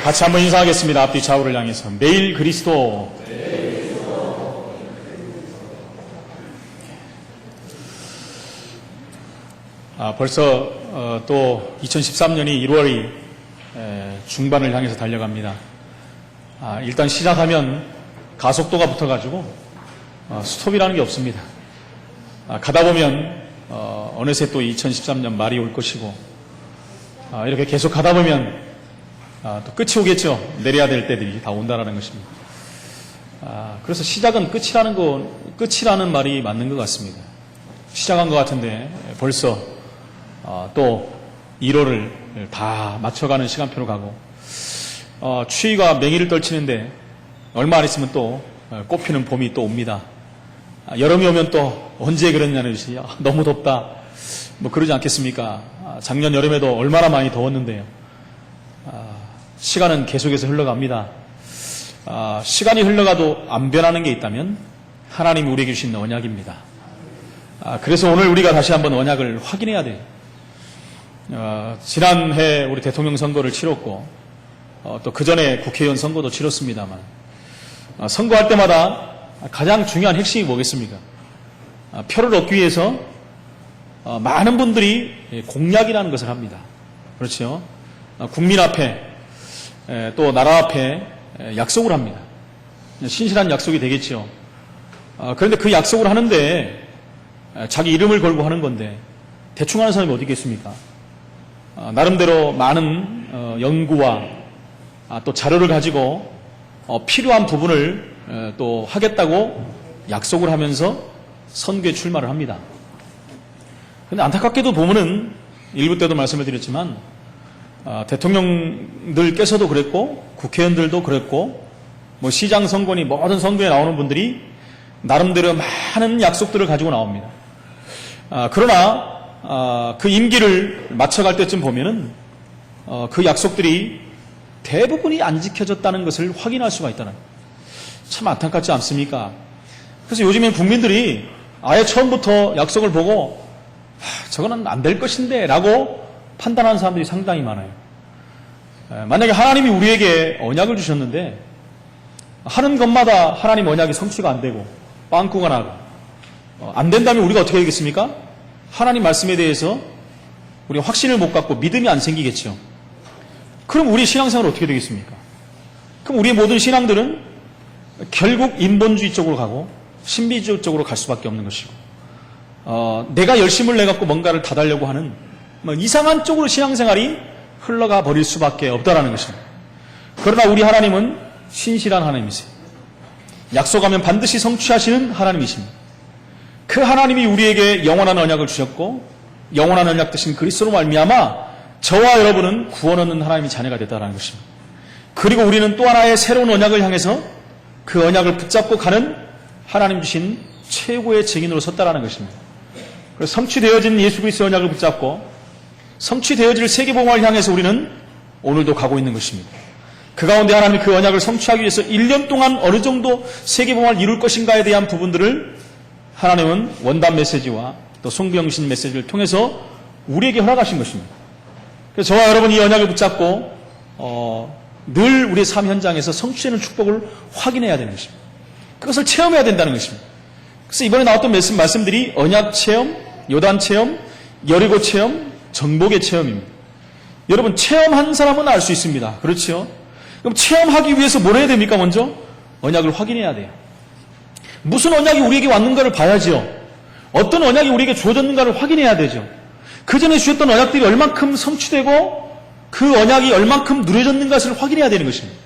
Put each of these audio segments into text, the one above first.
같이 한번 인사하겠습니다. 앞뒤 좌우를 향해서. 매일 그리스도. 벌써 또 2013년이 1월이 중반을 향해서 달려갑니다. 일단 시작하면 가속도가 붙어가지고 스톱이라는 게 없습니다. 가다 보면 어느새 또 2013년 말이 올 것이고, 이렇게 계속 가다 보면 또 끝이 오겠죠. 내려야 될 때들이 다 온다라는 것입니다. 그래서 시작은 끝이라는 말이 맞는 것 같습니다. 시작한 것 같은데 벌써 또 1월을 다 맞춰가는 시간표로 가고, 추위가 맹위를 떨치는데 얼마 안 있으면 또 꽃피는 봄이 또 옵니다. 여름이 오면 또 언제 그랬냐는 듯이 너무 덥다 뭐 그러지 않겠습니까? 작년 여름에도 얼마나 많이 더웠는데요. 시간은 계속해서 흘러갑니다. 시간이 흘러가도 안 변하는 게 있다면 하나님이 우리에게 주신 언약입니다. 그래서 오늘 우리가 다시 한번 언약을 확인해야 돼요. 지난해 우리 대통령 선거를 치렀고, 또 그 전에 국회의원 선거도 치렀습니다만, 선거할 때마다 가장 중요한 핵심이 뭐겠습니까? 표를 얻기 위해서 많은 분들이 공약이라는 것을 합니다. 그렇죠? 국민 앞에 또 나라 앞에 약속을 합니다. 신실한 약속이 되겠죠. 그런데 그 약속을 하는데 자기 이름을 걸고 하는 건데 대충 하는 사람이 어디 있겠습니까? 나름대로 많은 연구와 또 자료를 가지고 필요한 부분을 또 하겠다고 약속을 하면서 선거에 출마를 합니다. 그런데 안타깝게도 보면은 일부 때도 말씀을 드렸지만 대통령들께서도 그랬고 국회의원들도 그랬고 뭐 시장 선거니 모든 선거에 나오는 분들이 나름대로 많은 약속들을 가지고 나옵니다. 그러나 그 임기를 맞춰갈 때쯤 보면은 그 약속들이 대부분이 안 지켜졌다는 것을 확인할 수가 있다는, 참 안타깝지 않습니까? 그래서 요즘엔 국민들이 아예 처음부터 약속을 보고 저거는 안 될 것인데 라고 판단하는 사람들이 상당히 많아요. 만약에 하나님이 우리에게 언약을 주셨는데 하는 것마다 하나님 언약이 성취가 안 되고 빵꾸가 나고 안 된다면 우리가 어떻게 되겠습니까? 하나님 말씀에 대해서 우리가 확신을 못 갖고 믿음이 안 생기겠죠. 그럼 우리 신앙생활은 어떻게 되겠습니까? 그럼 우리의 모든 신앙들은 결국 인본주의 쪽으로 가고 신비주의 쪽으로 갈 수밖에 없는 것이고, 내가 열심을 내갖고 뭔가를 다달려고 하는 이상한 쪽으로 신앙생활이 흘러가 버릴 수밖에 없다라는 것입니다. 그러나 우리 하나님은 신실한 하나님이세요. 약속하면 반드시 성취하시는 하나님이십니다. 그 하나님이 우리에게 영원한 언약을 주셨고, 영원한 언약 되신 그리스도로 말미암아 저와 여러분은 구원 얻는 하나님의 자녀가 됐다는 것입니다. 그리고 우리는 또 하나의 새로운 언약을 향해서 그 언약을 붙잡고 가는 하나님 주신 최고의 증인으로 섰다라는 것입니다. 그래서 성취되어진 예수 그리스도의 언약을 붙잡고 성취되어질 세계복음을 향해서 우리는 오늘도 가고 있는 것입니다. 그 가운데 하나님이 그 언약을 성취하기 위해서 1년 동안 어느 정도 세계복음을 이룰 것인가에 대한 부분들을 하나님은 원단 메시지와 또 송병신 메시지를 통해서 우리에게 허락하신 것입니다. 그래서 저와 여러분 이 언약을 붙잡고 늘 우리의 삶 현장에서 성취되는 축복을 확인해야 되는 것입니다. 그것을 체험해야 된다는 것입니다. 그래서 이번에 나왔던 말씀들이 언약 체험, 요단 체험, 여리고 체험, 정복의 체험입니다. 여러분 체험한 사람은 알 수 있습니다. 그렇죠? 그럼 체험하기 위해서 뭘 해야 됩니까? 먼저 언약을 확인해야 돼요. 무슨 언약이 우리에게 왔는가를 봐야죠. 어떤 언약이 우리에게 주어졌는가를 확인해야 되죠. 그 전에 주셨던 언약들이 얼만큼 성취되고 그 언약이 얼만큼 누려졌는가를 확인해야 되는 것입니다.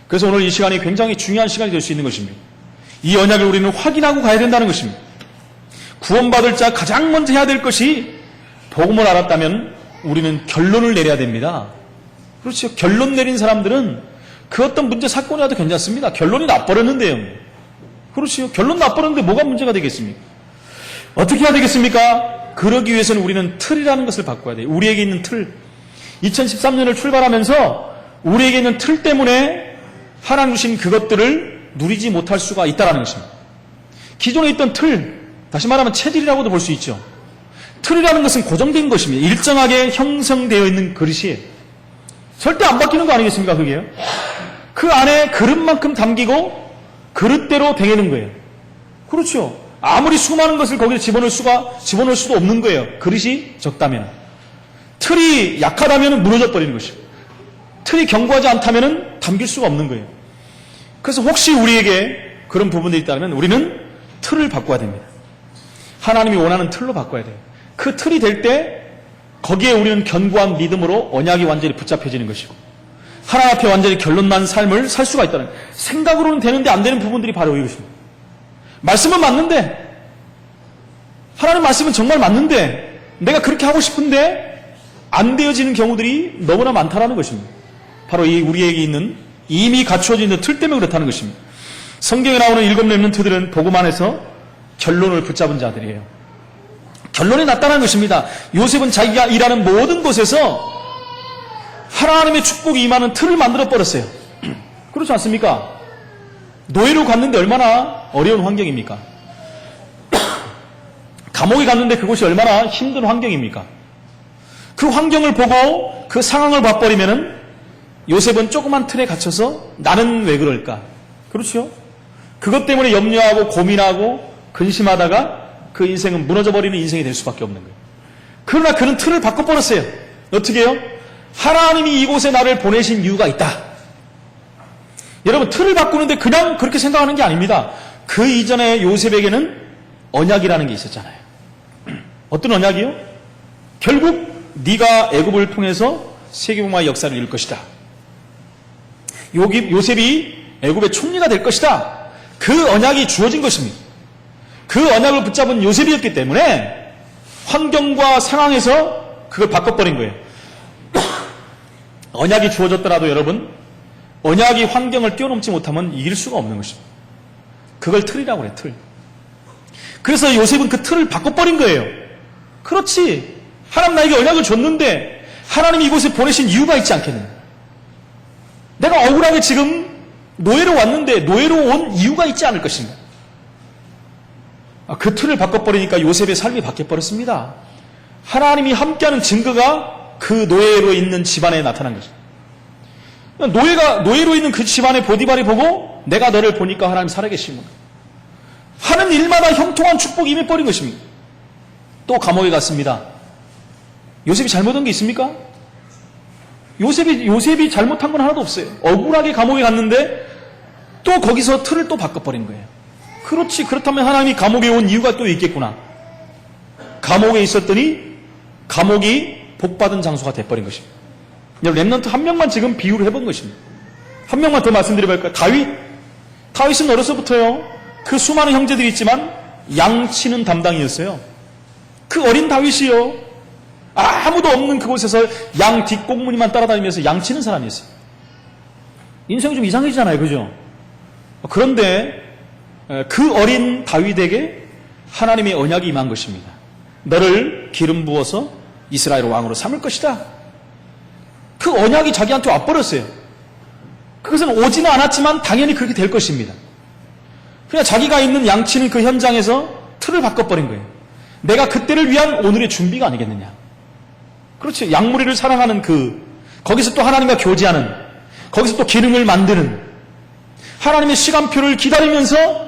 그래서 오늘 이 시간이 굉장히 중요한 시간이 될 수 있는 것입니다. 이 언약을 우리는 확인하고 가야 된다는 것입니다. 구원받을 자 가장 먼저 해야 될 것이 복음을 알았다면 우리는 결론을 내려야 됩니다. 그렇죠. 결론 내린 사람들은 그 어떤 문제 사건이 와도 괜찮습니다. 결론이 나버렸는데요. 그렇죠. 결론 나버렸는데 뭐가 문제가 되겠습니까? 어떻게 해야 되겠습니까? 그러기 위해서는 우리는 틀이라는 것을 바꿔야 돼요. 우리에게 있는 틀. 2013년을 출발하면서 우리에게 있는 틀 때문에 하나님 주신 그것들을 누리지 못할 수가 있다는 것입니다. 기존에 있던 틀, 다시 말하면 체질이라고도 볼 수 있죠. 틀이라는 것은 고정된 것입니다. 일정하게 형성되어 있는 그릇이에요. 절대 안 바뀌는 거 아니겠습니까, 그게요? 그 안에 그릇만큼 담기고 그릇대로 댕기는 거예요. 그렇죠. 아무리 수많은 것을 거기에 집어넣을 수도 없는 거예요. 그릇이 적다면. 틀이 약하다면 무너져 버리는 것이고, 틀이 견고하지 않다면 담길 수가 없는 거예요. 그래서 혹시 우리에게 그런 부분들이 있다면 우리는 틀을 바꿔야 됩니다. 하나님이 원하는 틀로 바꿔야 돼요. 그 틀이 될 때 거기에 우리는 견고한 믿음으로 언약이 완전히 붙잡혀지는 것이고, 하나님 앞에 완전히 결론난 삶을 살 수가 있다는, 생각으로는 되는데 안 되는 부분들이 바로 이것입니다. 말씀은 맞는데, 하나님 말씀은 정말 맞는데 내가 그렇게 하고 싶은데 안 되어지는 경우들이 너무나 많다라는 것입니다. 바로 이 우리에게 있는 이미 갖추어져 있는 틀 때문에 그렇다는 것입니다. 성경에 나오는 7 렘넌트들은 복음 안에서 결론을 붙잡은 자들이에요. 결론이 났다는 것입니다. 요셉은 자기가 일하는 모든 곳에서 하나님의 축복이 임하는 틀을 만들어 버렸어요. 그렇지 않습니까? 노예로 갔는데 얼마나 어려운 환경입니까? 감옥에 갔는데 그곳이 얼마나 힘든 환경입니까? 그 환경을 보고 그 상황을 봐버리면은 요셉은 조그만 틀에 갇혀서 나는 왜 그럴까? 그렇죠? 그것 때문에 염려하고 고민하고 근심하다가 그 인생은 무너져버리는 인생이 될 수밖에 없는 거예요. 그러나 그는 틀을 바꿔버렸어요. 어떻게 해요? 하나님이 이곳에 나를 보내신 이유가 있다. 여러분, 틀을 바꾸는데 그냥 그렇게 생각하는 게 아닙니다. 그 이전에 요셉에게는 언약이라는 게 있었잖아요. 어떤 언약이요? 결국 네가 애굽을 통해서 세계복음화의 역사를 이룰 것이다. 요셉이 애굽의 총리가 될 것이다. 그 언약이 주어진 것입니다. 그 언약을 붙잡은 요셉이었기 때문에 환경과 상황에서 그걸 바꿔버린 거예요. 언약이 주어졌더라도 여러분, 언약이 환경을 뛰어넘지 못하면 이길 수가 없는 것입니다. 그걸 틀이라고 그래요, 틀. 그래서 요셉은 그 틀을 바꿔버린 거예요. 그렇지. 하나님 나에게 언약을 줬는데 하나님이 이곳에 보내신 이유가 있지 않겠느냐. 내가 억울하게 지금 노예로 왔는데 노예로 온 이유가 있지 않을 것인가. 그 틀을 바꿔버리니까 요셉의 삶이 바뀌어버렸습니다. 하나님이 함께하는 증거가 그 노예로 있는 집안에 나타난 것입니다. 노예로 있는 그 집안의 보디발이 보고 내가 너를 보니까 하나님 살아계시구나. 하는 일마다 형통한 축복이 임해버린 것입니다. 또 감옥에 갔습니다. 요셉이 잘못한 게 있습니까? 요셉이 잘못한 건 하나도 없어요. 억울하게 감옥에 갔는데 또 거기서 틀을 또 바꿔버린 거예요. 그렇지. 그렇다면 하나님이 감옥에 온 이유가 또 있겠구나. 감옥에 있었더니 감옥이 복받은 장소가 돼버린 것입니다. 렘넌트 한 명만 지금 비유를 해본 것입니다. 한 명만 더 말씀드려볼까요? 다윗은 어려서부터요, 그 수많은 형제들이 있지만 양치는 담당이었어요. 그 어린 다윗이요, 아무도 없는 그곳에서 양 뒷꽁무니만 따라다니면서 양치는 사람이었어요. 인생이 좀 이상해지잖아요, 그죠? 그런데 그 어린 다윗에게 하나님의 언약이 임한 것입니다. 너를 기름 부어서 이스라엘 왕으로 삼을 것이다. 그 언약이 자기한테 와버렸어요. 그것은 오지는 않았지만 당연히 그렇게 될 것입니다. 그냥 자기가 있는 양치는 그 현장에서 틀을 바꿔버린 거예요. 내가 그때를 위한 오늘의 준비가 아니겠느냐. 그렇죠. 양무리를 사랑하는 거기서 또 하나님과 교제하는, 거기서 또 기능을 만드는 하나님의 시간표를 기다리면서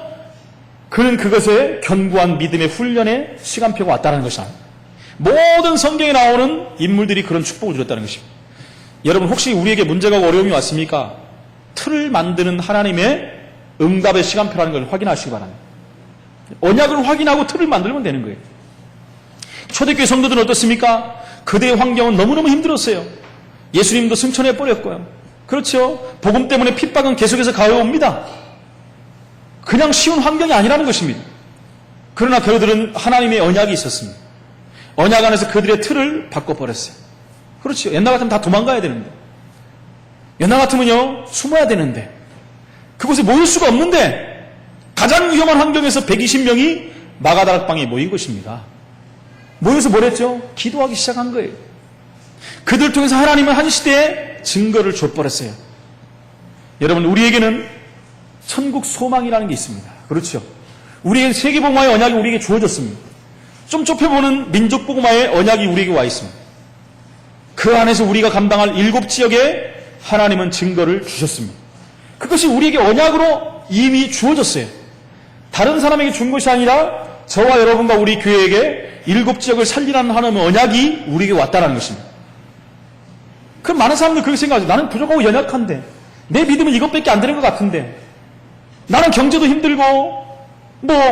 그는 그것에 견고한 믿음의 훈련의 시간표가 왔다는 것이 아닙니다. 모든 성경에 나오는 인물들이 그런 축복을 주었다는 것입니다. 여러분, 혹시 우리에게 문제가 어려움이 왔습니까? 틀을 만드는 하나님의 응답의 시간표라는 걸 확인하시기 바랍니다. 언약을 확인하고 틀을 만들면 되는 거예요. 초대교회 성도들은 어떻습니까? 그대의 환경은 너무너무 힘들었어요. 예수님도 승천해버렸고요. 그렇죠. 복음 때문에 핍박은 계속해서 가해옵니다. 그냥 쉬운 환경이 아니라는 것입니다. 그러나 그들은 하나님의 언약이 있었습니다. 언약 안에서 그들의 틀을 바꿔버렸어요. 그렇죠. 옛날 같으면 다 도망가야 되는데, 옛날 같으면요 숨어야 되는데, 그곳에 모일 수가 없는데 가장 위험한 환경에서 120명이 마가다락방에 모인 것입니다. 모여서 뭘 했죠? 기도하기 시작한 거예요. 그들 통해서 하나님은 한 시대에 증거를 줘버렸어요. 여러분, 우리에게는 천국 소망이라는 게 있습니다. 그렇죠. 우리에게 세계복음화의 언약이 우리에게 주어졌습니다. 좀 좁혀보는 민족복음화의 언약이 우리에게 와 있습니다. 그 안에서 우리가 감당할 7지역에 하나님은 증거를 주셨습니다. 그것이 우리에게 언약으로 이미 주어졌어요. 다른 사람에게 준 것이 아니라 저와 여러분과 우리 교회에게 7지역을 살리라는 하나님의 언약이 우리에게 왔다는 것입니다. 그럼 많은 사람들이 그렇게 생각하죠. 나는 부족하고 연약한데, 내 믿음은 이것밖에 안 되는 것 같은데, 나는 경제도 힘들고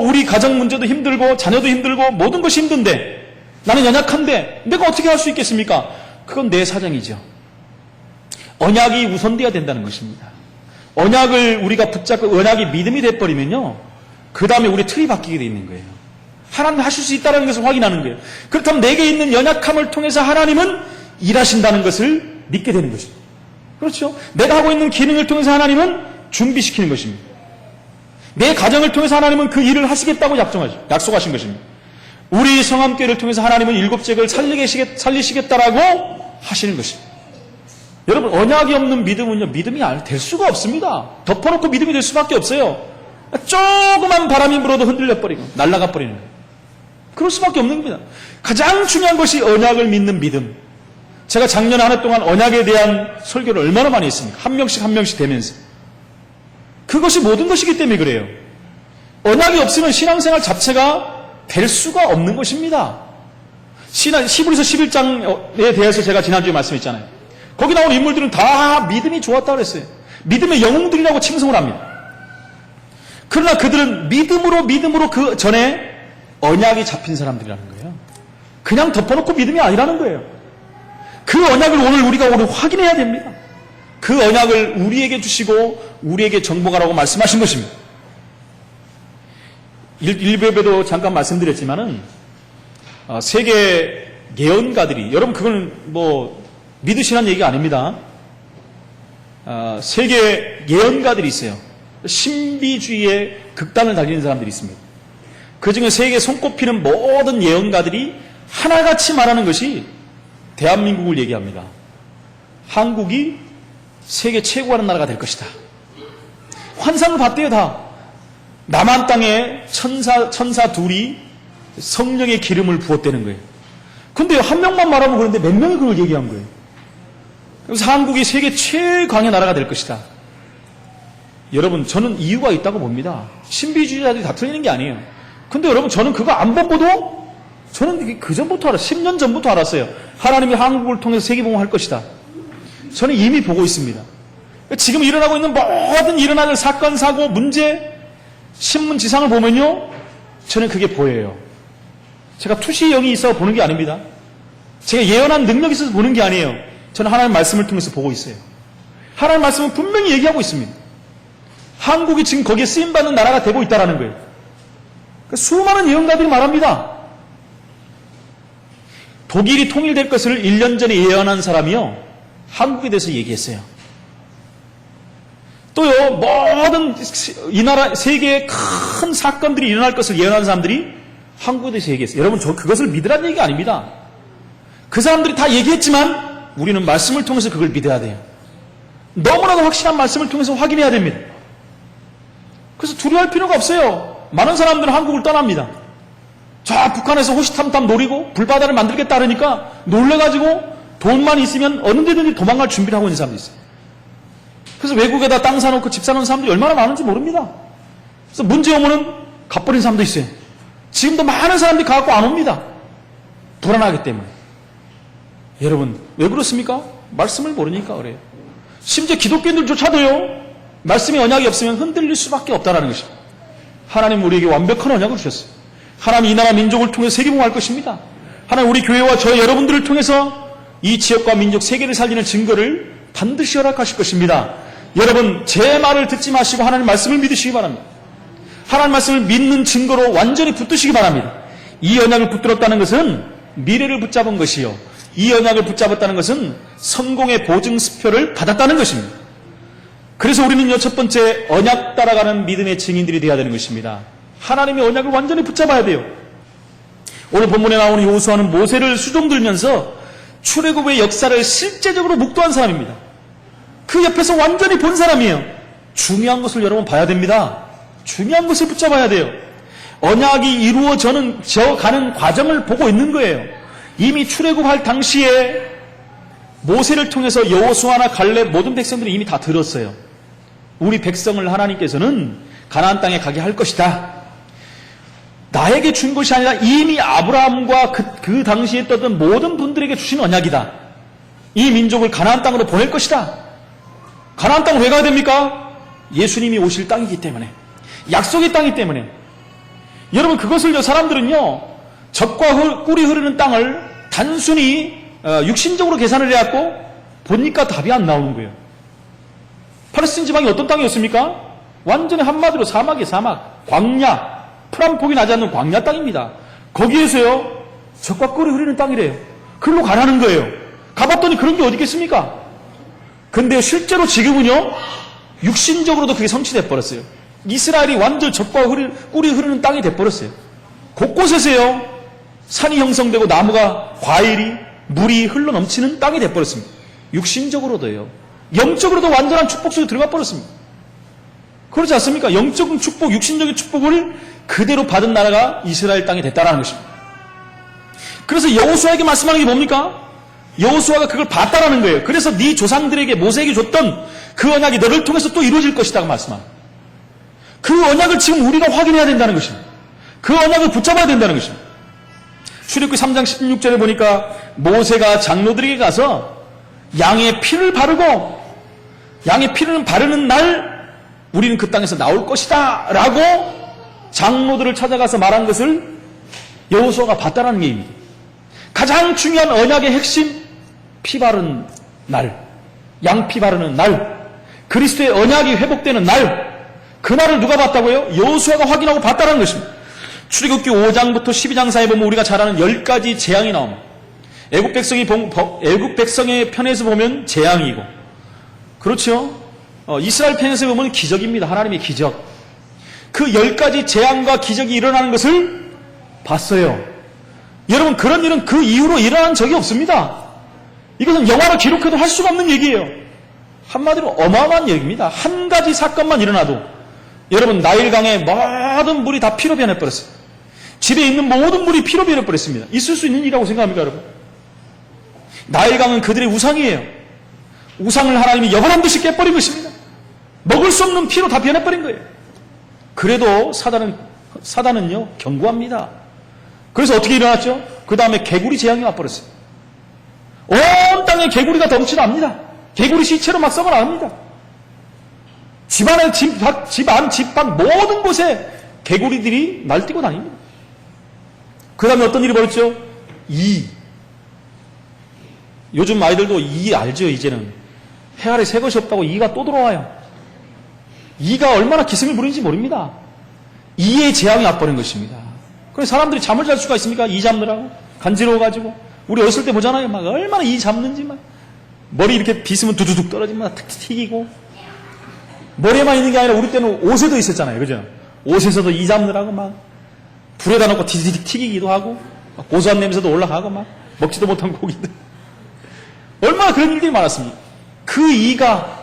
우리 가정 문제도 힘들고 자녀도 힘들고 모든 것이 힘든데, 나는 연약한데 내가 어떻게 할 수 있겠습니까? 그건 내 사정이죠. 언약이 우선돼야 된다는 것입니다. 언약을 우리가 붙잡고 언약이 믿음이 돼버리면요, 그 다음에 우리 틀이 바뀌게 돼 있는 거예요. 하나님 하실 수 있다는 것을 확인하는 거예요. 그렇다면 내게 있는 연약함을 통해서 하나님은 일하신다는 것을 믿게 되는 것입니다. 그렇죠? 내가 하고 있는 기능을 통해서 하나님은 준비시키는 것입니다. 내 가정을 통해서 하나님은 그 일을 하시겠다고 약속하신 것입니다. 우리 성함교회를 통해서 하나님은 7지역을 살리시겠다라고 하시는 것입니다. 여러분, 언약이 없는 믿음은요, 믿음이 될 수가 없습니다. 덮어놓고 믿음이 될 수밖에 없어요. 조그만 바람이 불어도 흔들려 버리고 날아가 버리는 거예요. 그럴 수밖에 없는 겁니다. 가장 중요한 것이 언약을 믿는 믿음. 제가 작년 한 해 동안 언약에 대한 설교를 얼마나 많이 했습니까? 한 명씩 되면서. 그것이 모든 것이기 때문에 그래요. 언약이 없으면 신앙생활 자체가 될 수가 없는 것입니다. 히브리서 11장에 대해서 제가 지난주에 말씀했잖아요. 거기 나오는 인물들은 다 믿음이 좋았다고 그랬어요. 믿음의 영웅들이라고 칭송을 합니다. 그러나 그들은 믿음으로 그 전에 언약이 잡힌 사람들이라는 거예요. 그냥 덮어놓고 믿음이 아니라는 거예요. 그 언약을 우리가 오늘 확인해야 됩니다. 그 언약을 우리에게 주시고 우리에게 정복하라고 말씀하신 것입니다. 일부에도 잠깐 말씀드렸지만은 세계 예언가들이, 여러분 그건 믿으시라는 얘기가 아닙니다. 세계 예언가들이 있어요. 신비주의의 극단을 달리는 사람들이 있습니다. 그 중에 세계에 손꼽히는 모든 예언가들이 하나같이 말하는 것이 대한민국을 얘기합니다. 한국이 세계 최고라는 나라가 될 것이다. 환상을 봤대요, 다. 남한 땅에 천사 둘이 성령의 기름을 부었다는 거예요. 근데 한 명만 말하면 그런데 몇 명이 그걸 얘기한 거예요. 그래서 한국이 세계 최강의 나라가 될 것이다. 여러분, 저는 이유가 있다고 봅니다. 신비주의자들이 다 틀리는 게 아니에요. 근데 여러분, 저는 그거 안 보고도 저는 그 전부터 10년 전부터 알았어요. 하나님이 한국을 통해서 세계복음을 할 것이다. 저는 이미 보고 있습니다. 지금 일어나고 있는 모든 일어나는 사건, 사고, 문제, 신문 지상을 보면요, 저는 그게 보여요. 제가 투시의 영이 있어 보는 게 아닙니다. 제가 예언한 능력이 있어서 보는 게 아니에요. 저는 하나님의 말씀을 통해서 보고 있어요. 하나님의 말씀은 분명히 얘기하고 있습니다. 한국이 지금 거기에 쓰임받는 나라가 되고 있다는 거예요. 수많은 예언가들이 말합니다. 독일이 통일될 것을 1년 전에 예언한 사람이요, 한국에 대해서 얘기했어요. 또요, 모든 이 나라, 세계의 큰 사건들이 일어날 것을 예언한 사람들이 한국에 대해서 얘기했어요. 여러분, 그것을 믿으라는 얘기가 아닙니다. 그 사람들이 다 얘기했지만 우리는 말씀을 통해서 그걸 믿어야 돼요. 너무나도 확실한 말씀을 통해서 확인해야 됩니다. 그래서 두려워할 필요가 없어요. 많은 사람들은 한국을 떠납니다. 저 북한에서 호시탐탐 노리고 불바다를 만들겠다 그러니까 놀래가지고 돈만 있으면 어느 데든지 도망갈 준비를 하고 있는 사람들이 있어요. 그래서 외국에다 땅 사놓고 집 사놓은 사람들이 얼마나 많은지 모릅니다. 그래서 문제 오면은 갚버린 사람도 있어요. 지금도 많은 사람들이 가갖고 안 옵니다. 불안하기 때문에. 여러분, 왜 그렇습니까? 말씀을 모르니까 그래요. 심지어 기독교인들조차도요, 말씀의 언약이 없으면 흔들릴 수밖에 없다는 것입니다. 하나님 우리에게 완벽한 언약을 주셨어요. 하나님 이 나라 민족을 통해서 세계복음할 것입니다. 하나님 우리 교회와 저 여러분들을 통해서 이 지역과 민족 세계를 살리는 증거를 반드시 허락하실 것입니다. 여러분, 제 말을 듣지 마시고 하나님 말씀을 믿으시기 바랍니다. 하나님 말씀을 믿는 증거로 완전히 붙드시기 바랍니다. 이 언약을 붙들었다는 것은 미래를 붙잡은 것이요, 이 언약을 붙잡았다는 것은 성공의 보증수표를 받았다는 것입니다. 그래서 우리는요, 첫 번째 언약 따라가는 믿음의 증인들이 되어야 되는 것입니다. 하나님의 언약을 완전히 붙잡아야 돼요. 오늘 본문에 나오는 여호수아는 모세를 수종들면서 출애굽의 역사를 실제적으로 묵도한 사람입니다. 그 옆에서 완전히 본 사람이에요. 중요한 것을 여러분 봐야 됩니다. 중요한 것을 붙잡아야 돼요. 언약이 이루어져 가는 과정을 보고 있는 거예요. 이미 출애굽할 당시에 모세를 통해서 여호수아나 갈렙 모든 백성들이 이미 다 들었어요. 우리 백성을 하나님께서는 가나안 땅에 가게 할 것이다. 나에게 준 것이 아니라 이미 아브라함과 그 당시에 떴던 모든 분들에게 주신 언약이다. 이 민족을 가나안 땅으로 보낼 것이다. 가나안 땅을 왜 가야 됩니까? 예수님이 오실 땅이기 때문에, 약속의 땅이기 때문에. 여러분, 그것을 사람들은요, 젖과 꿀이 흐르는 땅을 단순히 육신적으로 계산을 해갖고 보니까 답이 안 나오는 거예요. 팔레스틴 지방이 어떤 땅이었습니까? 완전히 한마디로 사막이에요. 사막, 광야, 풀 한 폭이 나지 않는 광야 땅입니다. 거기에서요, 젖과 꿀이 흐르는 땅이래요. 그걸로 가라는 거예요. 가봤더니 그런 게 어디 있겠습니까? 근데 실제로 지금은요, 육신적으로도 그게 성취돼 버렸어요. 이스라엘이 완전 젖과 꿀이 흐르는 땅이 돼버렸어요. 곳곳에서요, 산이 형성되고 나무가, 과일이, 물이 흘러넘치는 땅이 돼버렸습니다. 육신적으로도요. 영적으로도 완전한 축복 속에 들어가 버렸습니다. 그렇지 않습니까? 영적인 축복, 육신적인 축복을 그대로 받은 나라가 이스라엘 땅이 됐다라는 것입니다. 그래서 여호수아에게 말씀하는 게 뭡니까? 여호수아가 그걸 봤다라는 거예요. 그래서 네 조상들에게 모세에게 줬던 그 언약이 너를 통해서 또 이루어질 것이라고 말씀합니다. 그 언약을 지금 우리가 확인해야 된다는 것입니다. 그 언약을 붙잡아야 된다는 것입니다. 출애굽기 3장 16절에 보니까 모세가 장로들에게 가서 양의 피를 바르고, 양의 피를 바르는 날 우리는 그 땅에서 나올 것이다 라고 장로들을 찾아가서 말한 것을 여호수아가 봤다라는 얘기입니다. 가장 중요한 언약의 핵심, 피 바르는 날, 양피 바르는 날, 그리스도의 언약이 회복되는 날, 그날을 누가 봤다고요? 여호수아가 확인하고 봤다는 것입니다. 출애굽기 5장부터 12장 사이에 보면 우리가 잘 아는 10가지 재앙이 나옵니다. 애국 백성의 편에서 보면 재앙이고, 그렇죠? 이스라엘 편에서 보면 기적입니다. 하나님의 기적. 그 10가지 재앙과 기적이 일어나는 것을 봤어요. 여러분, 그런 일은 그 이후로 일어난 적이 없습니다. 이것은 영화로 기록해도 할 수가 없는 얘기예요. 한마디로 어마어마한 얘기입니다. 한 가지 사건만 일어나도 여러분, 나일강의 모든 물이 다 피로 변해버렸어요. 집에 있는 모든 물이 피로 변해버렸습니다. 있을 수 있는 일이라고 생각합니까, 여러분? 나일강은 그들의 우상이에요. 우상을 하나님이 여벌한 듯이 깨버린 것입니다. 먹을 수 없는 피로 다 변해버린 거예요. 그래도 사단은요, 견고합니다. 그래서 어떻게 일어났죠? 그 다음에 개구리 재앙이 와버렸어요. 온 땅에 개구리가 넘쳐납니다. 개구리 시체로 막 썩어 나옵니다. 집안, 집 밖 모든 곳에 개구리들이 날뛰고 다닙니다. 그 다음에 어떤 일이 벌어졌죠? 요즘 아이들도 알죠, 이제는. 해 아래 새 것이 없다고 이가 또 들어와요. 이가 얼마나 기승을 부리는지 모릅니다. 이의 재앙이 와버린 것입니다. 그래서 사람들이 잠을 잘 수가 있습니까? 이 잡느라고? 간지러워가지고. 우리 어렸을 때 보잖아요. 막 얼마나 이 잡는지 막. 머리 이렇게 빗으면 두두둑 떨어지면 탁 튀기고. 머리에만 있는 게 아니라 우리 때는 옷에도 있었잖아요. 그죠? 옷에서도 이 잡느라고 막 불에다 놓고 디디디 튀기기도 하고, 막 고소한 냄새도 올라가고, 막 먹지도 못한 고기들. 얼마나 그런 일들이 많았습니까? 그 이가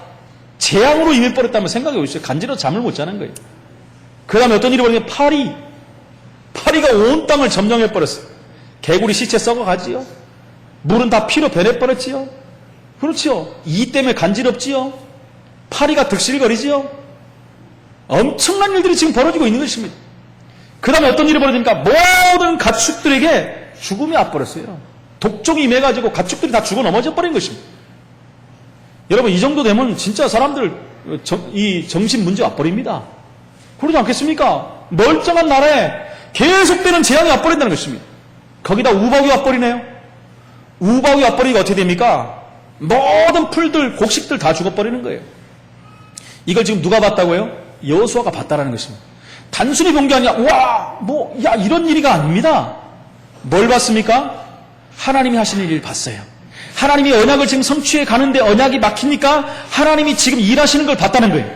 재앙으로 임해버렸다면 생각해 보십시오. 간지러워 잠을 못 자는 거예요. 그 다음에 어떤 일이 벌어지면 파리가 온 땅을 점령해버렸어요. 개구리 시체 썩어가지요. 물은 다 피로 변해버렸지요. 그렇죠. 이 때문에 간지럽지요. 파리가 득실거리지요. 엄청난 일들이 지금 벌어지고 있는 것입니다. 그 다음에 어떤 일이 벌어집니까? 모든 가축들에게 죽음이 와버렸어요. 독종이 임해가지고 가축들이 다 죽어 넘어져 버린 것입니다. 여러분, 이 정도 되면 진짜 사람들 이 정신 문제 와버립니다. 그러지 않겠습니까? 멀쩡한 나라에 계속되는 재앙이 와버린다는 것입니다. 거기다 우박이 와버리네요. 우박이 와버리니까 어떻게 됩니까? 모든 풀들, 곡식들 다 죽어버리는 거예요. 이걸 지금 누가 봤다고요? 여호수아가 봤다라는 것입니다. 단순히 본 게 아니라 이런 일이가 아닙니다. 뭘 봤습니까? 하나님이 하시는 일을 봤어요. 하나님이 언약을 지금 성취해 가는데 언약이 막히니까 하나님이 지금 일하시는 걸 봤다는 거예요.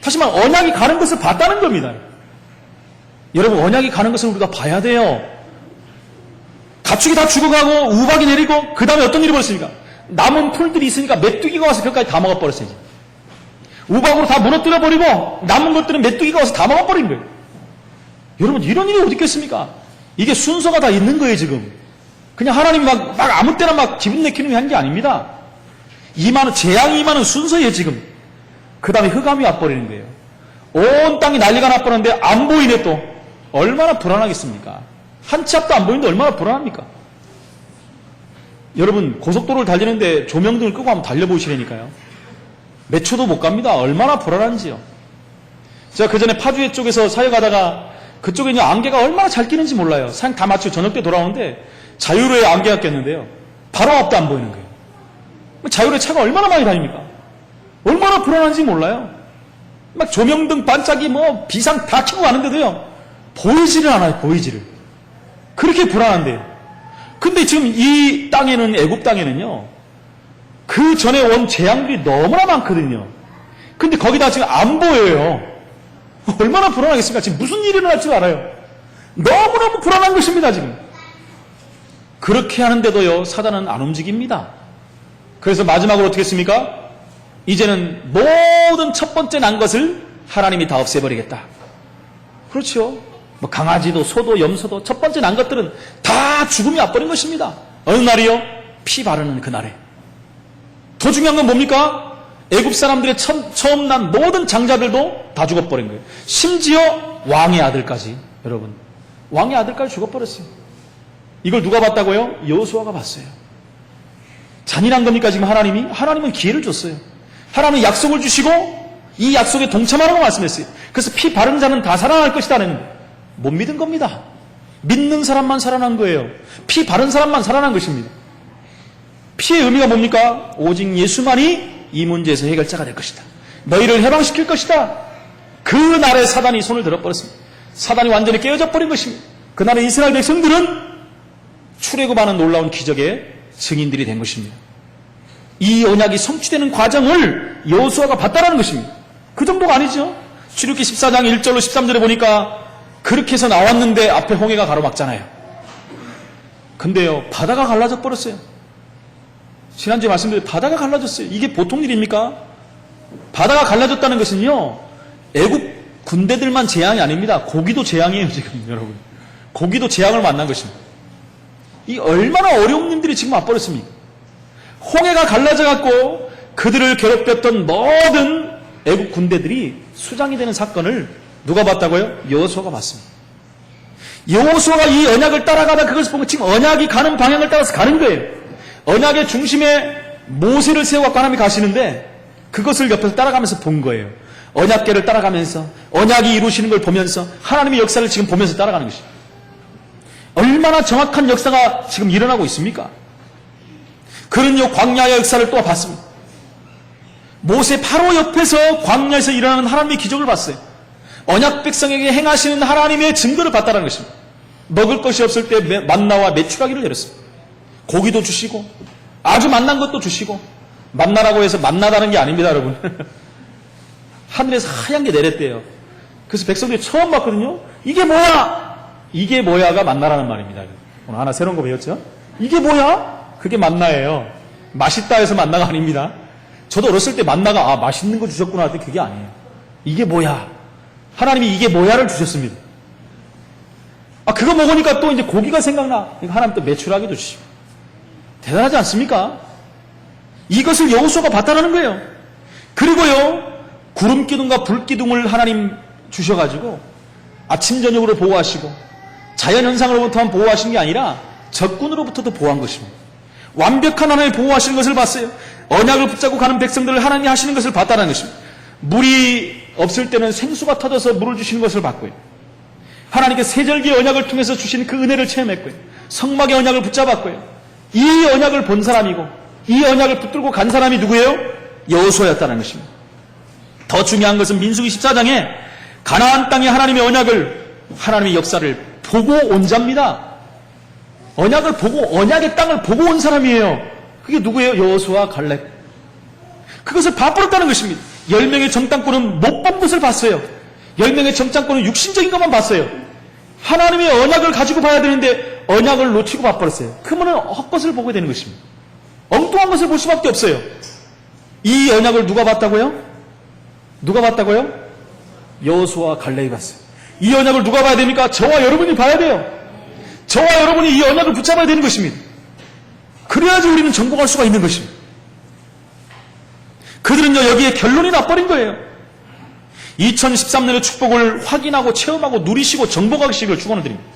다시 말해 언약이 가는 것을 봤다는 겁니다. 여러분, 언약이 가는 것을 우리가 봐야 돼요. 가축이 다 죽어가고 우박이 내리고 그 다음에 어떤 일이 벌어졌습니까? 남은 풀들이 있으니까 메뚜기가 와서 그것까지 다 먹어버렸어요. 이제. 우박으로 다 무너뜨려버리고 남은 것들은 메뚜기가 와서 다 먹어버린 거예요. 여러분, 이런 일이 어디 있겠습니까? 이게 순서가 다 있는 거예요, 지금. 그냥 하나님 막 아무 때나 막 기분 내키는 게 한 게 아닙니다. 재앙이 임하는 순서예요, 지금. 그 다음에 흑암이 와버리는 거예요. 온 땅이 난리가 나버렸는데 안 보이네 또. 얼마나 불안하겠습니까? 한 치 앞도 안 보이는데 얼마나 불안합니까? 여러분, 고속도로를 달리는데 조명등을 끄고 한번 달려보시라니까요. 몇 초도 못 갑니다. 얼마나 불안한지요. 제가 그 전에 파주에 쪽에서 사역하다가 그쪽에 있는 안개가 얼마나 잘 끼는지 몰라요. 사역 다 마치고 저녁 때 돌아오는데 자유로에 안개가 꼈는데요. 바로 앞도 안 보이는 거예요. 자유로에 차가 얼마나 많이 다닙니까? 얼마나 불안한지 몰라요. 막 조명등 반짝이 뭐 비상 다 켜고 가는데도요. 보이지를 않아요. 보이지를. 그렇게 불안한데요. 근데 지금 이 땅에는, 애굽 땅에는요, 그 전에 온 재앙들이 너무나 많거든요. 근데 거기다 지금 안 보여요. 얼마나 불안하겠습니까? 지금 무슨 일이 일어날 줄 알아요. 너무너무 불안한 것입니다, 지금. 그렇게 하는데도요, 사단은 안 움직입니다. 그래서 마지막으로 어떻게 했습니까? 이제는 모든 첫 번째 난 것을 하나님이 다 없애버리겠다. 그렇죠. 뭐 강아지도 소도 염소도 첫 번째 난 것들은 다 죽음이 와버린 것입니다. 어느 날이요? 피 바르는 그날에. 더 중요한 건 뭡니까? 애굽 사람들의 처음 난 모든 장자들도 다 죽어버린 거예요. 심지어 왕의 아들까지. 여러분, 왕의 아들까지 죽어버렸어요. 이걸 누가 봤다고요? 여호수아가 봤어요. 잔인한 겁니까 지금 하나님이? 하나님은 기회를 줬어요. 하나님은 약속을 주시고 이 약속에 동참하라고 말씀했어요. 그래서 피 바른 자는 다 살아날 것이다는, 못 믿은 겁니다. 믿는 사람만 살아난 거예요. 피 바른 사람만 살아난 것입니다. 피의 의미가 뭡니까? 오직 예수만이 이 문제에서 해결자가 될 것이다. 너희를 해방시킬 것이다. 그날에 사단이 손을 들어버렸습니다. 사단이 완전히 깨어져 버린 것입니다. 그날에 이스라엘 백성들은 출애굽하는 놀라운 기적의 증인들이 된 것입니다. 이 언약이 성취되는 과정을 여호수아가 봤다라는 것입니다. 그 정도가 아니죠. 출애굽기 14장 1절로 13절에 보니까 그렇게 해서 나왔는데 앞에 홍해가 가로막잖아요. 근데요, 바다가 갈라져 버렸어요. 지난주에 말씀드린 바다가 갈라졌어요. 이게 보통 일입니까? 바다가 갈라졌다는 것은요, 애국 군대들만 재앙이 아닙니다. 고기도 재앙이에요, 지금 여러분. 고기도 재앙을 만난 것입니다. 이 얼마나 어려운 일들이 지금 와버렸습니까? 홍해가 갈라져갖고 그들을 괴롭혔던 모든 애국 군대들이 수장이 되는 사건을 누가 봤다고요? 여호수아가 봤습니다. 여호수아가 이 언약을 따라가다 그것을 보고 지금 언약이 가는 방향을 따라서 가는 거예요. 언약의 중심에 모세를 세워갖고 하나님이 가시는데 그것을 옆에서 따라가면서 본 거예요. 언약궤를 따라가면서 역사를 이루시는 걸 보면서 하나님의 역사를 지금 보면서 따라가는 것입니다. 얼마나 정확한 역사가 지금 일어나고 있습니까? 그는요, 광야의 역사를 또 봤습니다. 모세 바로 옆에서 광야에서 일어나는 하나님의 기적을 봤어요. 언약 백성에게 행하시는 하나님의 증거를 봤다는 것입니다. 먹을 것이 없을 때 만나와 메추라기를 내렸습니다. 고기도 주시고 아주 맛난 것도 주시고, 만나라고 해서 만나다는 게 아닙니다, 여러분. 하늘에서 하얀 게 내렸대요. 그래서 백성들이 처음 봤거든요. 이게 뭐야? 이게 뭐야가 만나라는 말입니다. 오늘 하나 새로운 거 배웠죠? 이게 뭐야? 그게 만나예요. 맛있다 해서 만나가 아닙니다. 저도 어렸을 때 만나가 맛있는 거 주셨구나 할 때 그게 아니에요. 이게 뭐야? 하나님이 이게 뭐야를 주셨습니다. 그거 먹으니까 또 이제 고기가 생각나. 하나님 또 메추라기도 주시고. 대단하지 않습니까? 이것을 여호수아가 봤다는 거예요. 그리고요, 구름 기둥과 불 기둥을 하나님 주셔가지고 아침 저녁으로 보호하시고 자연 현상으로부터만 보호하시는 게 아니라 적군으로부터도 보호한 것입니다. 완벽한 하나님의 보호하시는 것을 봤어요. 언약을 붙잡고 가는 백성들을 하나님이 하시는 것을 봤다는 것입니다. 물이 없을 때는 생수가 터져서 물을 주시는 것을 봤고요. 하나님께 세절기의 언약을 통해서 주신 그 은혜를 체험했고요. 성막의 언약을 붙잡았고요. 이 언약을 본 사람이고 이 언약을 붙들고 간 사람이 누구예요? 여호수아였다는 것입니다. 더 중요한 것은 민수기 14장에 가나안 땅의 하나님의 언약을, 하나님의 역사를 보고 온 자입니다. 언약을 보고, 언약의 땅을 보고 온 사람이에요. 그게 누구예요? 여호수아, 갈렙. 그것을 봐버렸다는 것입니다. 10명의 정탐꾼은 못 본 것을 봤어요. 10명의 정탐꾼은 육신적인 것만 봤어요. 하나님의 언약을 가지고 봐야 되는데 언약을 놓치고 봐버렸어요. 그러면 헛것을 보게 되는 것입니다. 엉뚱한 것을 볼 수밖에 없어요. 이 언약을 누가 봤다고요? 누가 봤다고요? 여호수아, 갈렙이 봤어요. 이 언약을 누가 봐야 됩니까? 저와 여러분이 봐야 돼요. 저와 여러분이 이 언약을 붙잡아야 되는 것입니다. 그래야지 우리는 정복할 수가 있는 것입니다. 그들은요, 여기에 결론이 나버린 거예요. 2013년의 축복을 확인하고 체험하고 누리시고 정복하시기를 축원을 드립니다.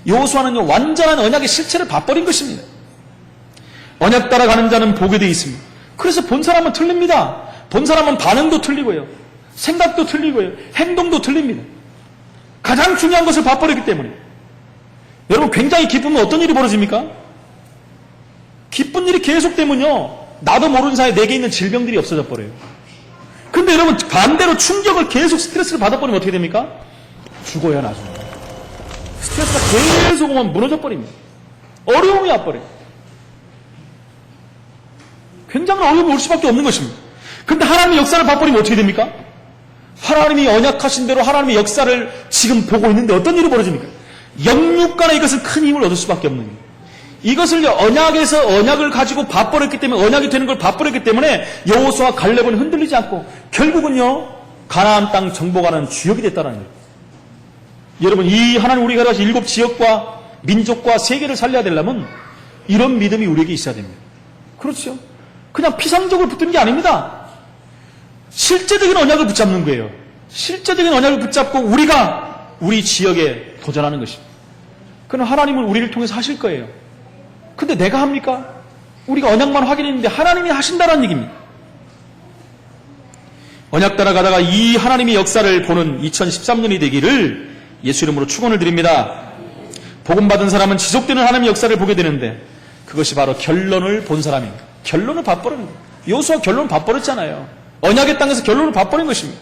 여호수아는요, 완전한 언약의 실체를 봐버린 것입니다. 언약 따라가는 자는 보게 되어 있습니다. 그래서 본 사람은 틀립니다. 본 사람은 반응도 틀리고요, 생각도 틀리고요, 행동도 틀립니다. 가장 중요한 것을 봐버렸기 때문에. 여러분, 굉장히 기쁘면 어떤 일이 벌어집니까? 기쁜 일이 계속되면요, 나도 모르는 사이에 내게 있는 질병들이 없어져 버려요. 근데 여러분, 반대로 충격을 계속 스트레스를 받아버리면 어떻게 됩니까? 죽어요, 나중에. 스트레스가 계속 오면 무너져 버립니다. 어려움이 와버려요. 굉장한 어려움이 올 수밖에 없는 것입니다. 근데 하나님의 역사를 봐버리면 어떻게 됩니까? 하나님이 언약하신 대로 하나님의 역사를 지금 보고 있는데 어떤 일이 벌어집니까? 영육간에 이것은 큰 힘을 얻을 수밖에 없는 거예요. 이것을 언약에서 언약을 가지고 봐버렸기 때문에, 언약이 되는 걸 봐버렸기 때문에 여호수아와 갈렙은 흔들리지 않고 결국은요, 가나안 땅 정복하는 주역이 됐다는 거예요. 여러분, 이 하나님 우리가 가진 7 지역과 민족과 세계를 살려야 되려면 이런 믿음이 우리에게 있어야 됩니다. 그렇죠? 그냥 피상적으로 붙드는 게 아닙니다. 실제적인 언약을 붙잡는 거예요. 실제적인 언약을 붙잡고 우리가 우리 지역에 도전하는 것입니다. 그럼 하나님은 우리를 통해서 하실 거예요. 근데 내가 합니까? 우리가 언약만 확인했는데 하나님이 하신다는 얘기입니다. 언약 따라가다가 이 하나님의 역사를 보는 2013년이 되기를 예수 이름으로 축원을 드립니다. 복음 받은 사람은 지속되는 하나님의 역사를 보게 되는데 그것이 바로 결론을 본 사람입니다. 결론을 봐버린 거예요. 여호수아 결론을 봐버렸잖아요. 언약의 땅에서 결론을 봐버린 것입니다.